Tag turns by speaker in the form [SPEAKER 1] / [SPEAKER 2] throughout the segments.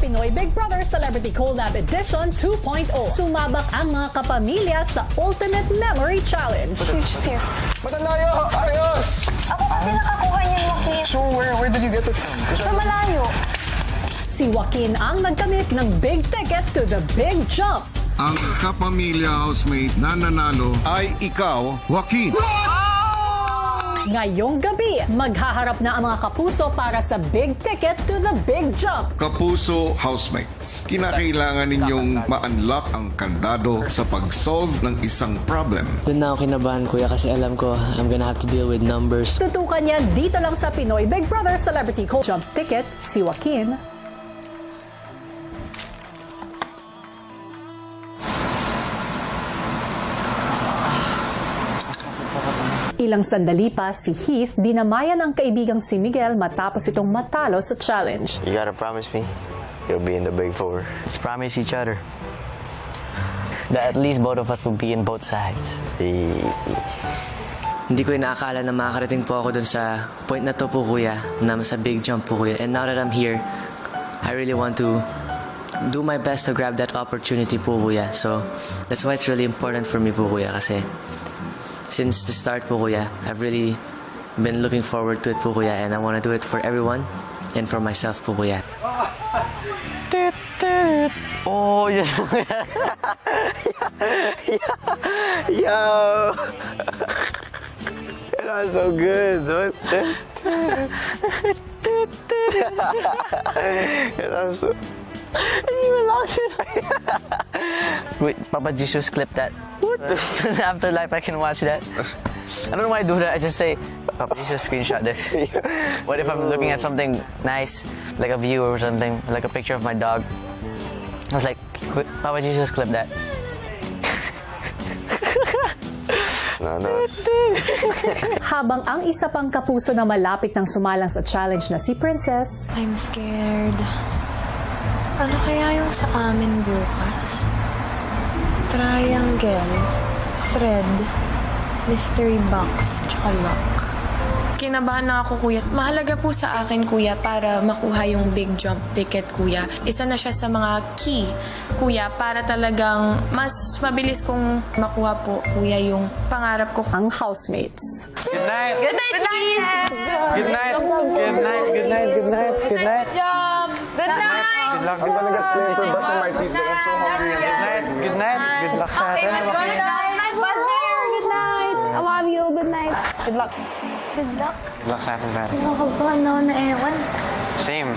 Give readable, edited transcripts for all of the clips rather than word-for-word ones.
[SPEAKER 1] Pinoy Big Brother Celebrity Collab Edition 2.0. Sumabak ang mga kapamilya sa Ultimate Memory Challenge.
[SPEAKER 2] Matalayo! Ayos!
[SPEAKER 3] Ako kasi nakakuha niyan, Joaquin.
[SPEAKER 2] So, where did you get it from?
[SPEAKER 3] Sa malayo.
[SPEAKER 1] Si Joaquin ang nagkamit ng big ticket to the big jump.
[SPEAKER 4] Ang kapamilya housemate na nanalo ay ikaw, Joaquin.
[SPEAKER 1] Ngayong gabi, maghaharap na ang mga kapuso para sa big ticket to the big jump.
[SPEAKER 4] Kapuso housemates, kinakailangan ninyong ma-unlock ang kandado sa pag-solve ng isang problem.
[SPEAKER 5] Doon na ako kinabahan, kuya, kasi alam ko I'm gonna have to deal with numbers.
[SPEAKER 1] Tutukan niya dito lang sa Pinoy Big Brother Celebrity Collab Jump Ticket, si Joaquin. Ilang sandali pa, si Heath dinamayan ang kaibigang si Miguel matapos itong matalo sa challenge.
[SPEAKER 6] You gotta promise me you'll be in the big four.
[SPEAKER 5] Let's promise each other that at least both of us will be in both sides. Hindi ko inaakala na makakarating po ako dun sa point na to po, kuya, na sa big jump po, kuya. And now that I'm here, I really want to do my best to grab that opportunity po, kuya. So, that's why it's really important for me po, kuya, kasi since the start po, kuya, I've really been looking forward to it po, kuya, and I want to do it for everyone and for myself po, kuya.
[SPEAKER 6] Oh, yes. Yo. That was so good. That was so...
[SPEAKER 5] Wait, Papa Jesus clip that. What? Afterlife, I can watch that. I don't know why I do that. I just say, Papa Jesus, screenshot this. What if I'm looking at something nice, like a view or something, like a picture of my dog? I was like, Papa Jesus, clip that.
[SPEAKER 6] No.
[SPEAKER 1] Habang ang isa pang kapuso na malapit ng sumalang sa challenge na si Princess,
[SPEAKER 3] I'm scared. Ano kaya yung sa amin bukas? Triangle, thread, mystery box, tsaka lock. Kinabahan na ako, kuya. Mahalaga po sa akin, kuya, para makuha yung big jump ticket, kuya. Isa na siya sa mga key, kuya, para talagang mas mabilis kong makuha po, kuya, yung pangarap ko.
[SPEAKER 1] ang housemates.
[SPEAKER 6] Good night.
[SPEAKER 3] Good night, Keith!
[SPEAKER 6] Good night. Good night. Good night. Good night. Good night.
[SPEAKER 3] Good job! Good night!
[SPEAKER 6] Good luck.
[SPEAKER 2] Di ba nag-explain for back to my teeth? I'm so hungry.
[SPEAKER 6] Good night. Good night. Good luck sa atin.
[SPEAKER 3] Good night! Good night! I love you. Good night.
[SPEAKER 6] Good luck.
[SPEAKER 3] Good luck.
[SPEAKER 6] Good luck sa atin, pare.
[SPEAKER 3] Nakakabahan na ako na ewan.
[SPEAKER 6] Same.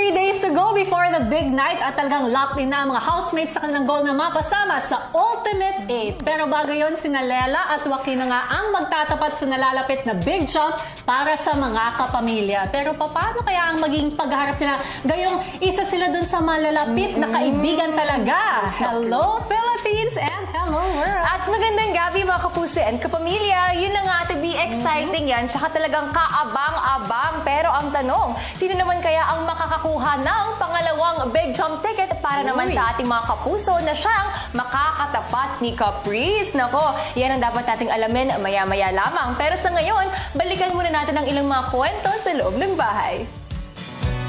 [SPEAKER 1] Days to go before the big night at talagang locked in na ang mga housemates sa kanilang goal na mapasama sa Ultimate 8. Pero bago yun, sina Lela at Joaquin na nga ang magtatapat sa nalalapit na big jump para sa mga kapamilya. Pero paano kaya ang maging pagharap nila? Gayong isa sila dun sa malalapit na kaibigan talaga. Hello Philippines and hello world!
[SPEAKER 7] At magandang gabi mga kapuso and kapamilya. Yun na nga, to be exciting yan. Tsaka talagang kaabang-abang. Pero ang tanong, sino naman kaya ang makakakuha ng pangalawang big jump ticket para naman sa ating mga kapuso na siyang makakatapat ni Caprice? Nako, yan ang dapat nating alamin maya-maya lamang. Pero sa ngayon, balikan muna natin ang ilang mga kwento sa loob ng bahay.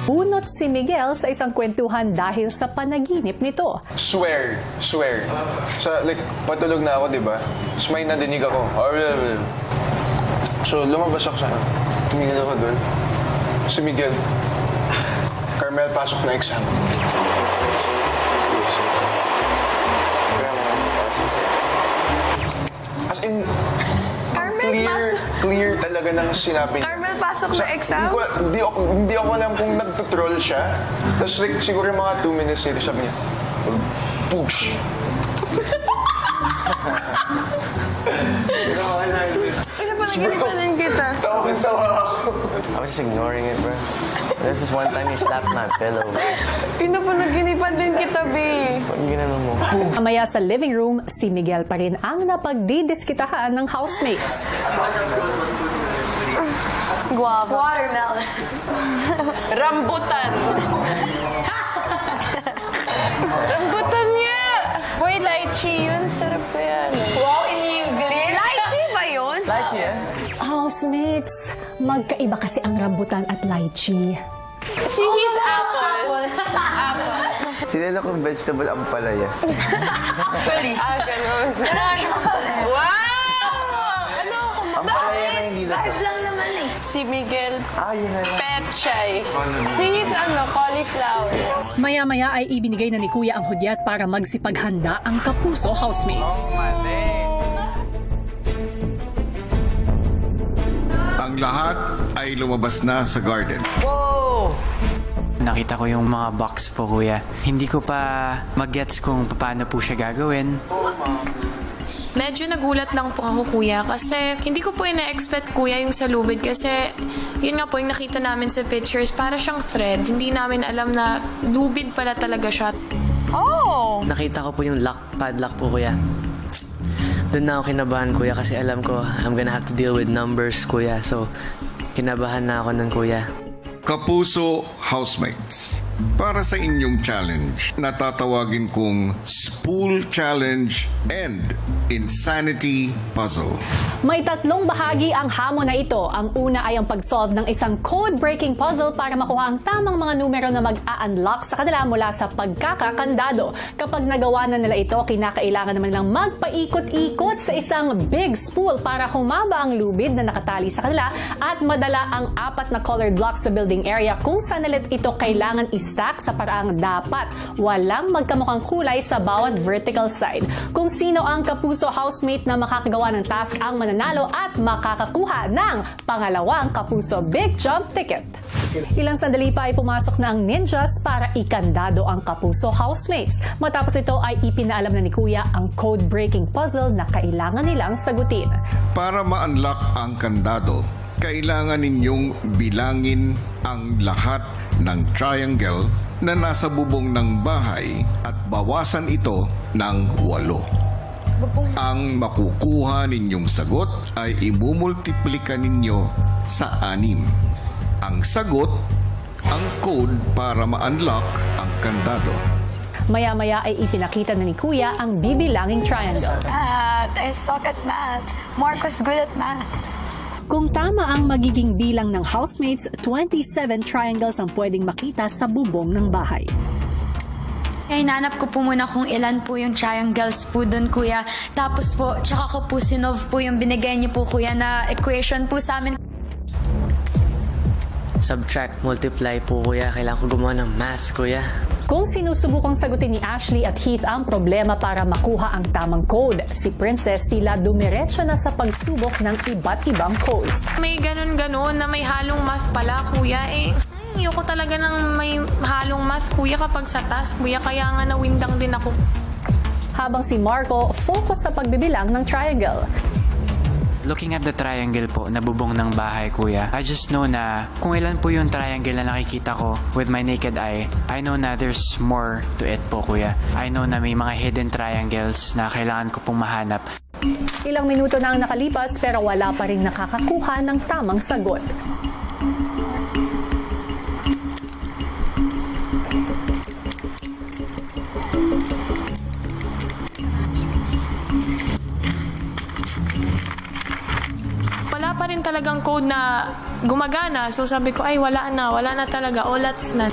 [SPEAKER 1] Bunot si Miguel sa isang kwentuhan dahil sa panaginip nito.
[SPEAKER 2] Swear. Sa, like, patulog na ako, di ba? Tapos may nadinig ako. So, lumabas ako sa tumingin ako doon. Si Miguel. Carmel, pasok na exam. As in, clear talaga ng sinabi niya.
[SPEAKER 7] Carmel, pasok na exam?
[SPEAKER 2] Hindi ako alam kung nagtutroll siya. Tapos like, siguro mga 2 minutes later, sabi niya, push.
[SPEAKER 7] Pinapanagipan kita.
[SPEAKER 2] Tawa ako.
[SPEAKER 5] I was just ignoring it, bro. This is one time you slapped my pillow, bro.
[SPEAKER 7] Pinapanaginipan din kita, be.
[SPEAKER 5] Pag ginano mo.
[SPEAKER 1] Mamaya sa living room, si Miguel pa rin ang napagdidiskitahan ng housemates.
[SPEAKER 7] Guava. Watermelon.
[SPEAKER 3] Rambutan. Rambutan niya! Boy, lychee yun. Sarap ko yan.
[SPEAKER 1] Magkaiba kasi ang rambutan at lychee.
[SPEAKER 3] Sweet apple.
[SPEAKER 2] Sinila kong vegetable ang palaya.
[SPEAKER 3] Ganun. Wow!
[SPEAKER 2] Ang palaya na hindi na
[SPEAKER 3] lang naman eh. Si Miguel
[SPEAKER 2] yun na lang.
[SPEAKER 3] Petchay. Sweet cauliflower.
[SPEAKER 1] Maya-maya ay ibinigay na ni Kuya ang hudyat para magsipaghanda ang Kapuso housemates.
[SPEAKER 4] Ang lahat ay lumabas na sa garden.
[SPEAKER 6] Nakita ko yung mga box po, kuya. Hindi ko pa mag-gets kung paano po siya gagawin.
[SPEAKER 3] Medyo nagulat lang po ako, kuya, kasi hindi ko po ina-expect, kuya, yung sa lubid kasi yun nga po yung nakita namin sa pictures, para siyang thread. Hindi namin alam na lubid pala talaga siya.
[SPEAKER 5] Nakita ko po yung padlock po, kuya. Doon na ako kinabahan, kuya, kasi alam ko I'm gonna have to deal with numbers, kuya. So, kinabahan na ako nun, kuya.
[SPEAKER 4] Kapuso housemates, para sa inyong challenge na tatawagin kong Spool Challenge and Insanity Puzzle.
[SPEAKER 1] May tatlong bahagi ang hamon na ito. Ang una ay ang pag-solve ng isang code-breaking puzzle para makuha ang tamang mga numero na mag-a-unlock sa kanila mula sa pagkakakandado. Kapag nagawa na nila ito, kinakailangan naman nilang magpaikot-ikot sa isang big spool para humaba ang lubid na nakatali sa kanila at madala ang 4 na colored blocks sa building area kung saan nila ito kailangan i-stack sa paraang dapat. Walang magkamukhang kulay sa bawat vertical side. Kung sino ang Kapuso housemate na makakagawa ng task ang mananalo at makakakuha ng pangalawang Kapuso Big Jump Ticket. Ilang sandali pa ay pumasok na ang ninjas para ikandado ang Kapuso housemates. Matapos ito ay ipinaalam na ni Kuya ang code-breaking puzzle na kailangan nilang sagutin.
[SPEAKER 4] Para ma-unlock ang kandado, kailangan ninyong bilangin ang lahat ng triangle na nasa bubong ng bahay at bawasan ito ng 8. Ang makukuha ninyong sagot ay imumultiplika ninyo sa 6. Ang sagot, ang code para ma-unlock ang kandado.
[SPEAKER 1] Maya-maya ay ipinakita na ni Kuya ang bibilanging triangle.
[SPEAKER 8] I suck at math. Marco's good at math.
[SPEAKER 1] Kung tama ang magiging bilang ng housemates, 27 triangles ang pwedeng makita sa bubong ng bahay.
[SPEAKER 8] Kaya hinanap ko po muna kung ilan po yung triangles po doon, kuya. Tapos po, tsaka ko po sinove po yung binigay niyo po, kuya, na equation po sa amin.
[SPEAKER 5] Subtract, multiply po, kuya. Kailangan ko gumawa ng math, kuya.
[SPEAKER 1] Kung sinusubukang sagutin ni Ashley at Heath ang problema para makuha ang tamang code, si Princess tila dumiretso na sa pagsubok ng iba't ibang code.
[SPEAKER 3] May ganun-ganun na may halong math pala, kuya. Ayoko talaga ng may halong math, kuya, kapag sa task, kuya. Kaya nga nawindang din ako.
[SPEAKER 1] Habang si Marco focus sa pagbibilang ng triangle.
[SPEAKER 6] Looking at the triangle po na bubong ng bahay, kuya, I just know na kung ilan po yung triangle na nakikita ko with my naked eye, I know na there's more to it po, kuya. I know na may mga hidden triangles na kailangan ko pong mahanap.
[SPEAKER 1] Ilang minuto na ang nakalipas pero wala pa rin nakakakuha ng tamang sagot.
[SPEAKER 3] Wala pa rin talagang code na gumagana. So sabi ko, ay wala na talaga. Olats na.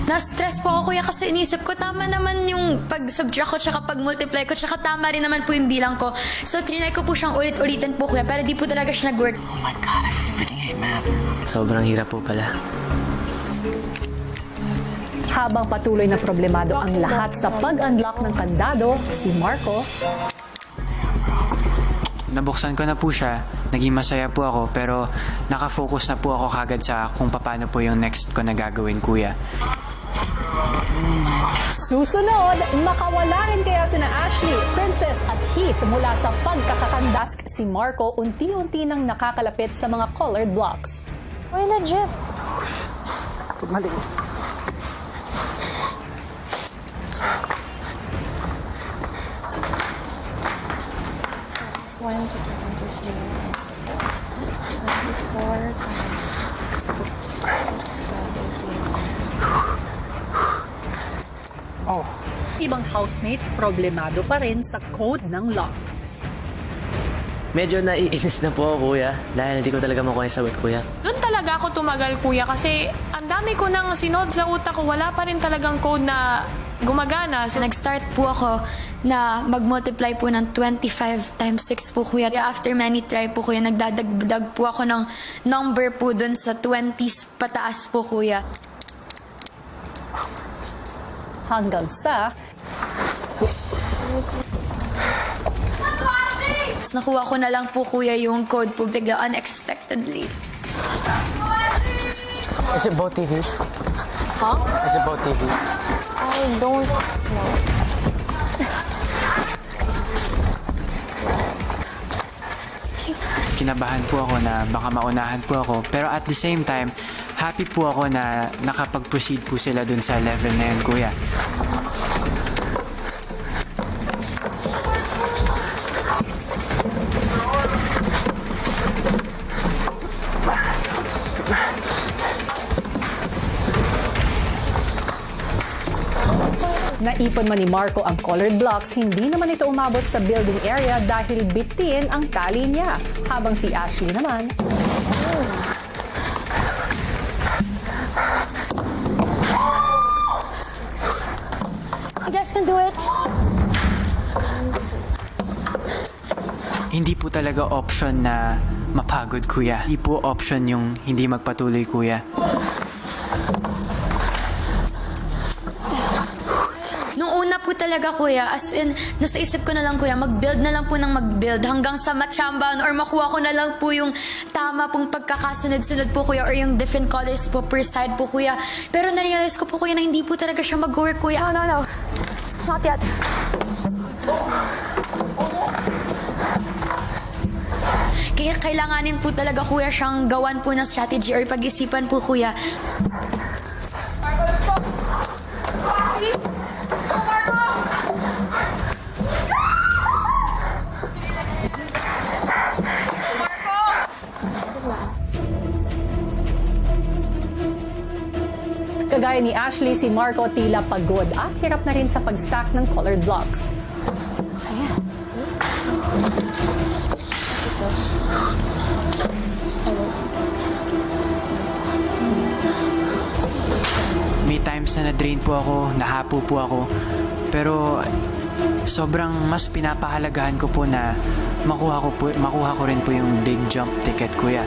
[SPEAKER 8] Na-stress po ako, kuya, kasi inisip ko tama naman yung pag-subtract ko tsaka pag-multiply ko tsaka tama rin naman po yung bilang ko. So trinay ko po siyang ulit-ulitin po, kuya, pero di po talaga siya nag-work.
[SPEAKER 5] Sobrang hirap po pala.
[SPEAKER 1] Habang patuloy na problemado ang lahat sa pag-unlock ng kandado, si Marco
[SPEAKER 6] Nabuksan ko na po siya, naging masaya po ako, pero nakafocus na po ako kagad sa kung paano po yung next ko na gagawin, kuya.
[SPEAKER 1] Susunod, makawala rin kaya sina Ashley, Princess at Heath mula sa pagkakakandask. Si Marco unti-unti nang nakakalapit sa mga colored blocks.
[SPEAKER 3] Uy, legit.
[SPEAKER 9] Mali.
[SPEAKER 1] Ibang housemates problemado pa rin sa code ng lock.
[SPEAKER 5] Medyo naiinis na po ako, kuya. Dahil hindi ko talaga makuha yung sagot, kuya.
[SPEAKER 3] Doon talaga ako tumagal, kuya, kasi ang dami ko nang sinod sa utak ko. Wala pa rin talagang code na gumagana.
[SPEAKER 8] So, nag-start po ako na mag-multiply po ng 25 times 6 po, kuya. After many try po, kuya, nagdadagdag po ako ng number po dun sa 20s pataas po, kuya.
[SPEAKER 1] Hanggang sa
[SPEAKER 8] Tapos nakuha ko na lang po, kuya, yung code po bigla unexpectedly.
[SPEAKER 5] Is it both TVs?
[SPEAKER 3] Huh?
[SPEAKER 5] Is it both TVs?
[SPEAKER 3] I don't know.
[SPEAKER 6] Kinabahan po ako na baka maunahan po ako. Pero at the same time, happy po ako na nakapag-proceed po sila dun sa level na yun, kuya.
[SPEAKER 1] naipon man ni Marco ang colored blocks, hindi naman ito umabot sa building area dahil bitin ang tali niya. Habang si Ashley naman,
[SPEAKER 8] You guys can do it.
[SPEAKER 6] Hindi po talaga option na mapagod, kuya. Hindi po option yung hindi magpatuloy, kuya.
[SPEAKER 8] Nung una po talaga, kuya, as in, nasa isip ko na lang, kuya, mag-build na lang po ng mag-build hanggang sa matsambahan or makuha ko na lang po yung tama pong pagkakasunod-sunod po, kuya, or yung different colors po per side po, kuya. Pero na-realize ko po, kuya, na hindi po talaga siya mag-work, kuya.
[SPEAKER 7] No. Not yet.
[SPEAKER 8] Kaya kailanganin po talaga, kuya, siyang gawan po ng strategy or pag-isipan po, kuya.
[SPEAKER 1] kagaya ni Ashley, si Marco tila pagod at hirap na rin sa pag-stack ng colored blocks.
[SPEAKER 6] May times na na-drain po ako, nahapo po ako. Pero sobrang mas pinapahalagahan ko po na makuha ko rin po yung big jump ticket, kuya.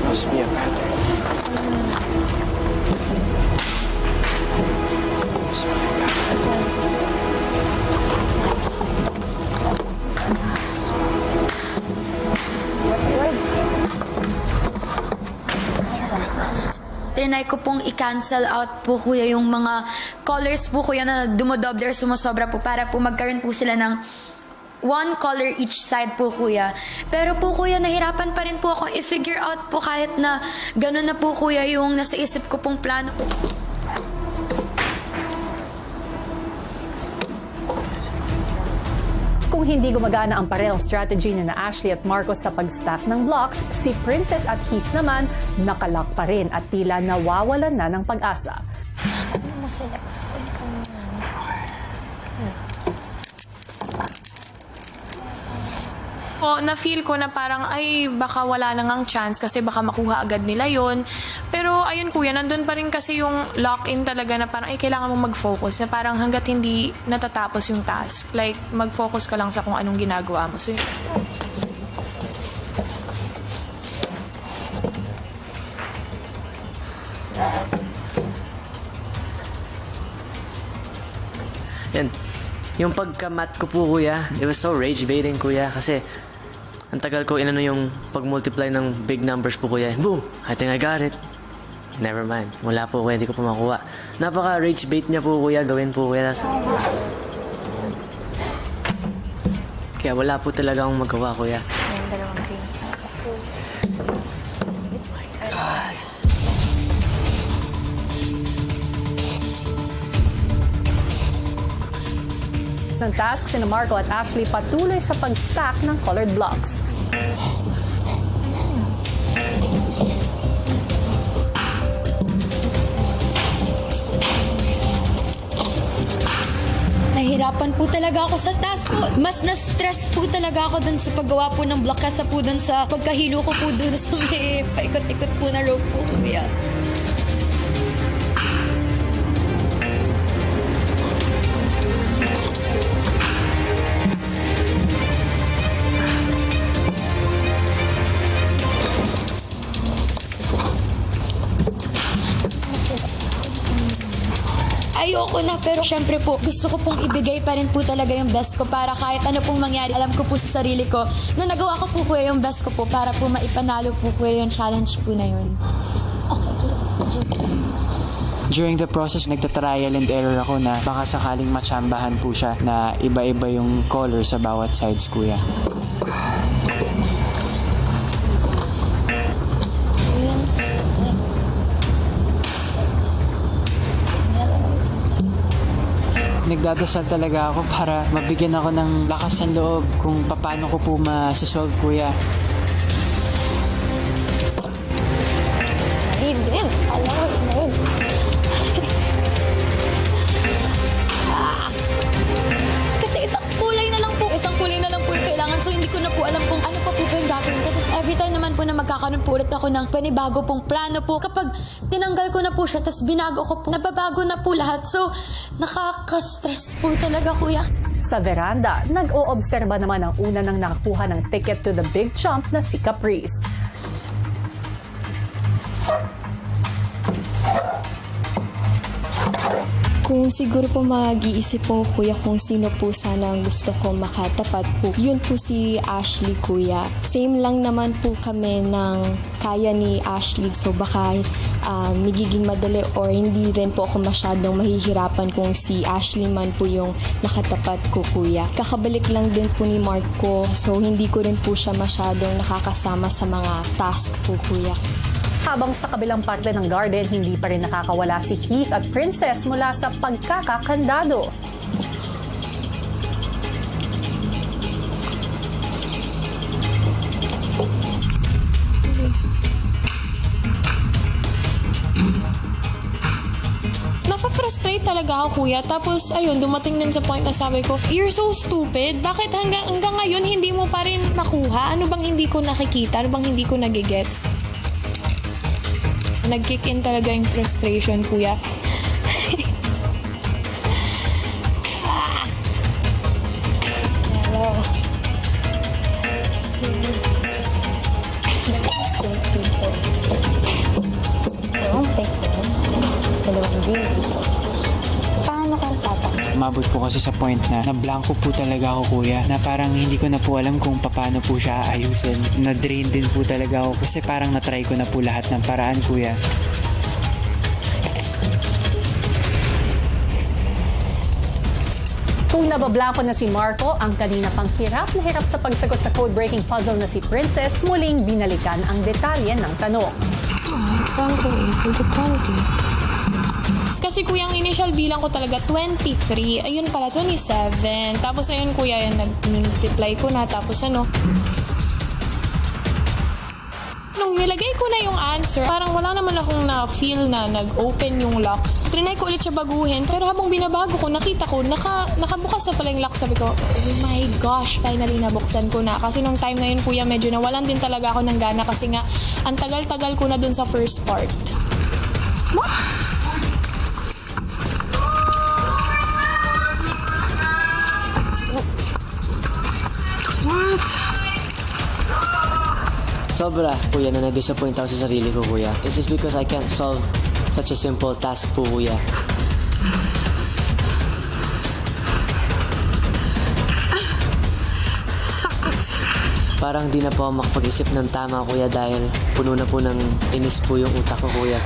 [SPEAKER 2] Must be a pattern.
[SPEAKER 8] Trinay ko pong i-cancel out po, kuya, yung mga colors po, kuya, na dumodoble or sumusobra po para po magkaroon po sila ng one color each side po, kuya. Pero po, kuya, nahirapan pa rin po akong i-figure out po kahit na gano'n na po, kuya, yung nasa isip ko pong plano.
[SPEAKER 1] Kung hindi gumagana ang parehong strategy ni na Ashley at Marco sa pag-stack ng blocks, si Princess at Heath naman nakalock pa rin at tila nawawalan na ng pag-asa.
[SPEAKER 3] Na-feel ko na parang, ay, baka wala na ngang chance kasi baka makuha agad nila yon. Pero, ayun kuya, nandun pa rin kasi yung lock-in talaga na parang, ay, kailangan mong mag-focus. Na parang hanggat hindi natatapos yung task. Like, mag-focus ka lang sa kung anong ginagawa mo. So, yun.
[SPEAKER 5] Yan. Yung pagka-math ko po, kuya, it was so rage-baiting, kuya, kasi ang tagal ko inano yung pag-multiply ng big numbers po, kuya. Boom! I think I got it. Never mind. Wala po, kuya. Hindi ko po makuha. Napaka-rage-bait niya po, kuya. Gawin po, kuya. Kaya wala po talaga akong magawa, kuya.
[SPEAKER 1] Ng task, sina Marco at Ashley patuloy sa pag-stack ng colored blocks.
[SPEAKER 8] Nahirapan po talaga talaga ako sa task po. Mas na-stress po talaga ako dun sa paggawa po ng block kesa po dun sa pagkahilo ko po dun sa may paikot-ikot po na rope po, kuya. Ayoko na, pero syempre po, gusto ko pong ibigay pa rin po talaga yung best ko para kahit ano pong mangyari, alam ko po sa sarili ko na nagawa ko po kuya yung best ko po para po maipanalo po kuya yung challenge po na yun.
[SPEAKER 6] During the process, nagta-trial and error ako na baka sakaling matsambahan po siya na iba-iba yung color sa bawat sides, kuya. Nagdadasal talaga ako para mabigyan ako ng lakas ng loob kung paano ko po ma-solve, kuya.
[SPEAKER 8] Hindi, alam mo, yun. Kasi isang kulay na lang po yung kailangan, so hindi ko na po alam kung ano pa po yung gagawin. Kasi every time naman po na magkakaroon po ulit ako ng panibago pong plano po, kapag tinanggal ko na po siya, tapos binago ko po, nababago na po lahat. So, nakaka-stress po talaga, kuya.
[SPEAKER 1] Sa veranda, nag-oobserba naman ang una nang nakakuha ng ticket to the big jump na si Caprice.
[SPEAKER 3] Kung siguro po mag-iisip po kuya kung sino po sana ang gusto ko makatapat po, yun po si Ashley kuya. Same lang naman po kami ng kaya ni Ashley, so baka nagiging madali or hindi rin po ako masyadong mahihirapan kung si Ashley man po yung nakatapat ko kuya. Kakabalik lang din po ni Marco, so hindi ko rin po siya masyadong nakakasama sa mga task po kuya.
[SPEAKER 1] Habang sa kabilang parte ng garden, hindi pa rin nakakawala si Heath at Princess mula sa pagkakakandado.
[SPEAKER 3] Nafa-frustrate talaga ako kuya. Tapos ayun, dumating din sa point na sabi ko, you're so stupid. Bakit hanggang ngayon hindi mo pa rin nakuha? Ano bang hindi ko nakikita? Ano bang hindi ko nagigets? Nag-kick in talaga yung frustration, kuya. Hello.
[SPEAKER 8] Paano kang tatak?
[SPEAKER 6] Umabot po kasi sa point na blanco po talaga ako, kuya, na parang hindi ko na po alam kung paano po siya aayusin. Na-drain din po talaga ako kasi parang na-try ko na po lahat ng paraan, kuya.
[SPEAKER 1] Kung nabablanko na si Marco, ang kanina pang hirap na hirap sa pagsagot sa code-breaking puzzle na si Princess, muling binalikan ang detalye ng tanong.
[SPEAKER 3] Kasi kuya, ang initial bilang ko talaga 23. Ayun pala, 27. Tapos ayun kuya, yan, nag-multiply ko na. Tapos ano, nung nilagay ko na yung answer, parang wala naman akong na-feel na nag-open yung lock. Trinay ko ulit siya baguhin, pero habang binabago ko, nakita ko, nakabukas na pala yung lock. Sabi ko, oh my gosh, finally nabuksan ko na. Kasi nung time na yun, kuya, medyo nawalan din talaga ako ng gana kasi nga, ang tagal-tagal ko na dun sa first part. What?
[SPEAKER 5] Sobra, kuya, na na-disappoint ako sa sarili ko, kuya. It's just because I can't solve such a simple task po, kuya. Parang di na po ako makapag-isip ng tama, kuya, dahil puno na po ng inis po yung utak ko, kuya.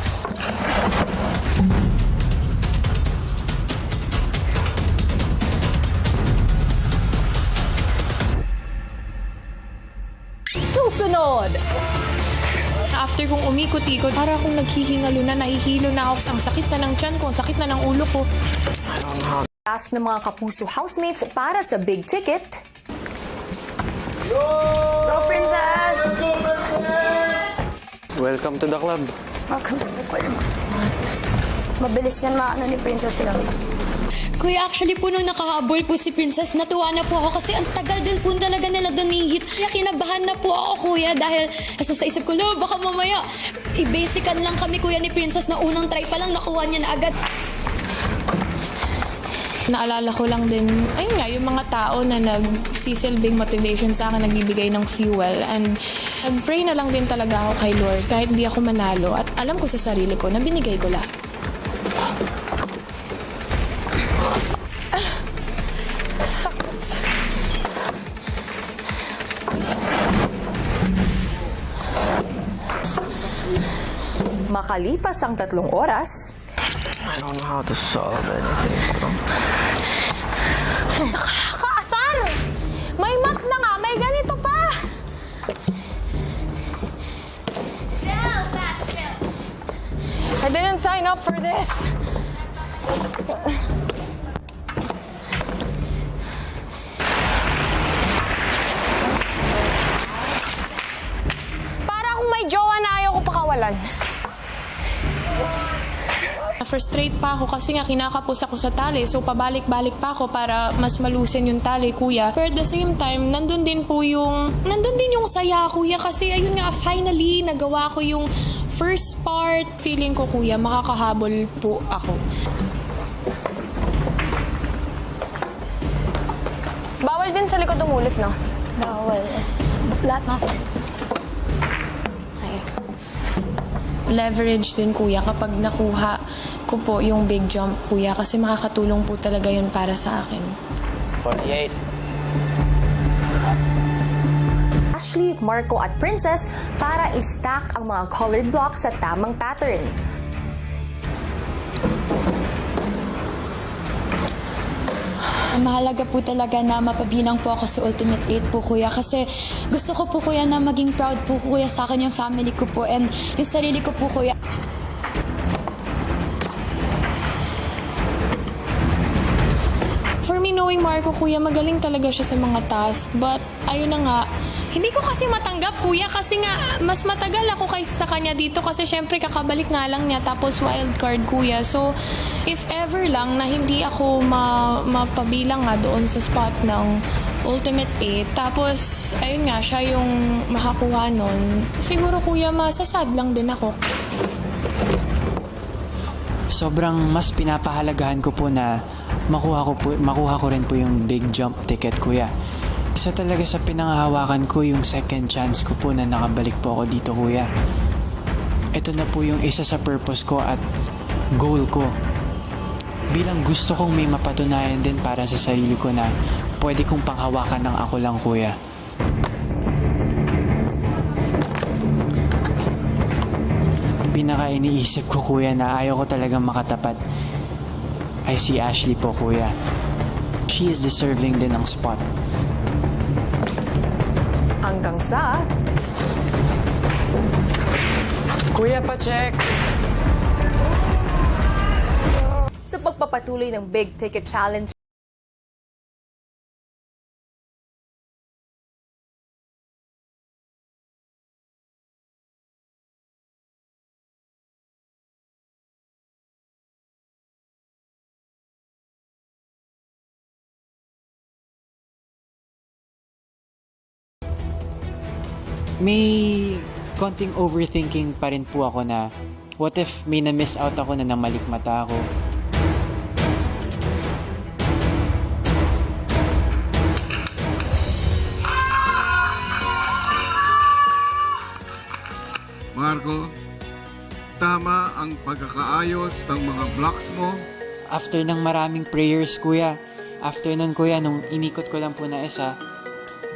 [SPEAKER 1] Susunod!
[SPEAKER 3] After kong umikot-ikot, para akong naghihingalo na, nahihilo na ako. Ang sakit na ng tiyan ko, ang sakit na ng ulo ko.
[SPEAKER 7] Task ng mga kapuso housemates para sa big ticket. Go, Princess!
[SPEAKER 5] Welcome to the club.
[SPEAKER 8] Mabilis yan maano ni Princess lang. Kuya, actually po nung nakahabol po si Princess, natuwa na po ako kasi ang tagal din po talaga nila doon hihit. Kaya kinabahan na po ako, Kuya, dahil nasa sa isip ko, lo, baka mamaya i-basican lang kami, Kuya, ni Princess na unang try pa lang nakuha niya na agad.
[SPEAKER 3] Naalala ko lang din, ayun nga, yung mga tao na nagsisilbing motivation sa akin, nagbibigay ng fuel. And nag-pray na lang din talaga ako kay Lord kahit hindi ako manalo. At alam ko sa sarili ko na binigay ko lahat.
[SPEAKER 7] Makalipas ang 3 oras,
[SPEAKER 5] I don't know how to solve anything.
[SPEAKER 3] Kaasar! May math na nga, may ganito pa! I didn't sign up for this. Para akong may jowa na ayaw ko pakawalan. Na-frustrate pa ako kasi nga kinakapos ako sa tali. So, pabalik-balik pa ako para mas malusin yung tali, kuya. Pero at the same time, nandun din yung saya, kuya. Kasi ayun nga, finally, nagawa ko yung first part. Feeling ko, kuya, makakahabol po ako. Bawal din sa likod umulit, no?
[SPEAKER 8] Bawal. Lahat ng
[SPEAKER 3] Leverage din, kuya, kapag nakuha ko po yung big jump, kuya, kasi makakatulong po talaga yun para sa akin.
[SPEAKER 5] 48.
[SPEAKER 7] Ashley, Marco at Princess para i-stack ang mga colored blocks sa tamang pattern.
[SPEAKER 8] Mahalaga po talaga na mapabilang po ako sa Ultimate 8 po, Kuya. Kasi gusto ko po, Kuya, na maging proud po, Kuya, sa akin yung family ko po and yung sarili ko po, Kuya.
[SPEAKER 3] For me, knowing Marco, kuya, magaling talaga siya sa mga task. But, ayun na nga, hindi ko kasi matanggap, kuya, kasi nga, mas matagal ako kaysa sa kanya dito kasi syempre kakabalik nga lang niya, tapos wild card, kuya. So, if ever lang na hindi ako mapabilang nga doon sa spot ng Ultimate 8, tapos, ayun nga, siya yung makakuha nun, siguro, kuya, masasad lang din ako.
[SPEAKER 6] Sobrang mas pinapahalagahan ko po na makuha ko rin po yung big jump ticket, kuya. Isa talaga sa pinangahawakan ko yung second chance ko po na nakabalik po ako dito, kuya. Ito na po yung isa sa purpose ko at goal ko. Bilang gusto kong may mapatunayan din para sa sarili ko na pwede kong panghawakan ng ako lang, kuya. Pinaka iniisip ko, kuya, na ayaw ko talagang makatapat ay si Ashley po, kuya. She is deserving din ng spot.
[SPEAKER 7] Hanggang sa...
[SPEAKER 5] Kuya, pa-check!
[SPEAKER 7] Sa pagpapatuloy ng Big Ticket Challenge,
[SPEAKER 6] May konting overthinking pa rin po ako na what if may na-miss out ako na namalikmata ako.
[SPEAKER 4] Marco, tama ang pagkakaayos ng mga blocks mo.
[SPEAKER 6] After ng maraming prayers, kuya, after nun, kuya, nung inikot ko lang po na isa,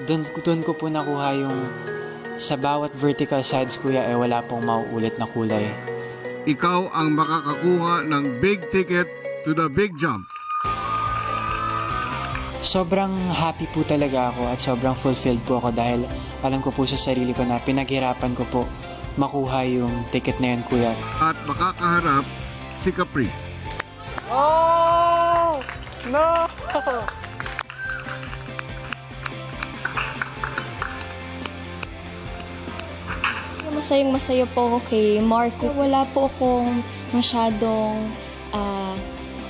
[SPEAKER 6] dun ko po nakuha yung sa bawat vertical sides, kuya, wala pong mauulit na kulay.
[SPEAKER 4] Ikaw ang makakakuha ng big ticket to the big jump.
[SPEAKER 6] Sobrang happy po talaga ako at sobrang fulfilled po ako dahil alam ko po sa sarili ko na pinaghirapan ko po makuha yung ticket na yun, kuya.
[SPEAKER 4] At makakaharap si Caprice.
[SPEAKER 9] Oh! No!
[SPEAKER 8] Masayang-masaya po ako kay Marco. Wala po akong masyadong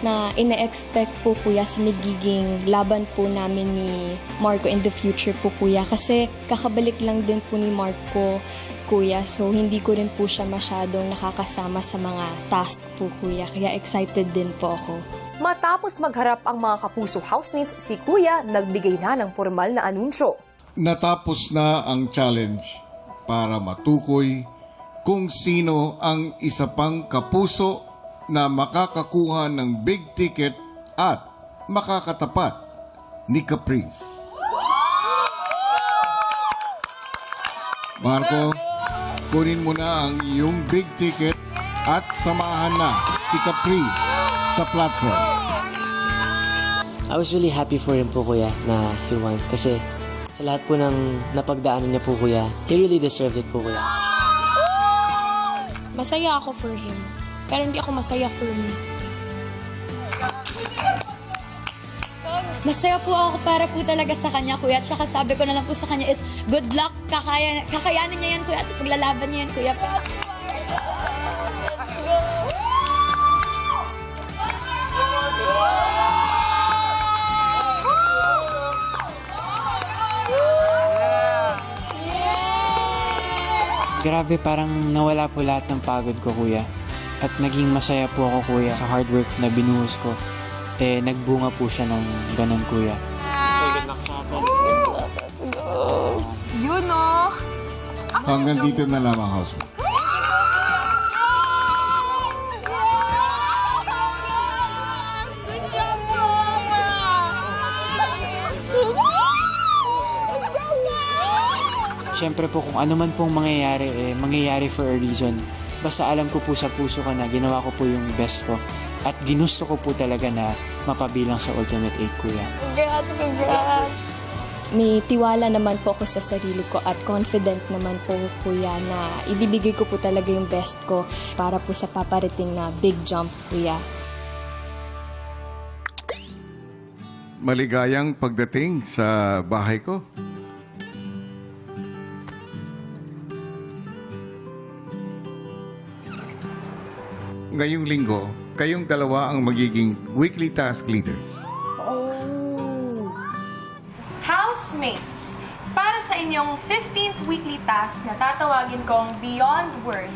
[SPEAKER 3] na ina-expect po kuya sa magiging laban po namin ni Marco in the future po kuya. Kasi kakabalik lang din po ni Marco kuya, so hindi ko rin po siya masyadong nakakasama sa mga task po kuya. Kaya excited din po ako.
[SPEAKER 7] Matapos magharap ang mga kapuso housemates, si Kuya nagbigay na ng formal na anunsyo.
[SPEAKER 4] Natapos na ang challenge para matukoy kung sino ang isa pang kapuso na makakakuha ng big ticket at makakatapat ni Caprice. Marco, kunin mo na ang iyong big ticket at samahan na si Caprice sa platform.
[SPEAKER 5] I was really happy for him po kuya na he won kasi sa lahat po ng napagdaanan niya po kuya, he really deserved it po kuya.
[SPEAKER 3] Masaya ako for him, pero hindi ako masaya for me.
[SPEAKER 8] Masaya po ako para po talaga sa kanya, kuya. At saka sabi ko na lang po sa kanya is, good luck, kakayanin niya yan, kuya. At paglalaban niya yan, kuya.
[SPEAKER 6] Grabe, parang nawala po lahat ng pagod ko, kuya. At naging masaya po ako, kuya, sa hard work na binuhos ko. Nagbunga po siya ng ganun, kuya.
[SPEAKER 4] Hanggang dito na lamang, housemate.
[SPEAKER 6] Siyempre po, kung ano man pong mangyayari, mangyayari for a reason. Basta alam ko po sa puso ko na ginawa ko po yung best ko. At ginusto ko po talaga na mapabilang sa Ultimate 8, kuya.
[SPEAKER 3] Congrats! May tiwala naman po ako sa sarili ko at confident naman po kuya na ibibigay ko po talaga yung best ko para po sa paparating na big jump kuya.
[SPEAKER 4] Maligayang pagdating sa bahay ko. Ngayong linggo, kayong dalawa ang magiging weekly task leaders.
[SPEAKER 3] Housemates, para sa inyong 15th weekly task na tatawagin kong Beyond Word,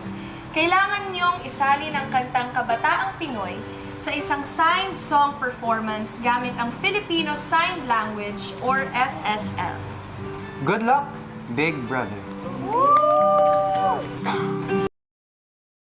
[SPEAKER 3] kailangan niyong isali ng kantang Kabataang Pinoy sa isang signed song performance gamit ang Filipino Sign Language or FSL.
[SPEAKER 6] Good luck, big brother.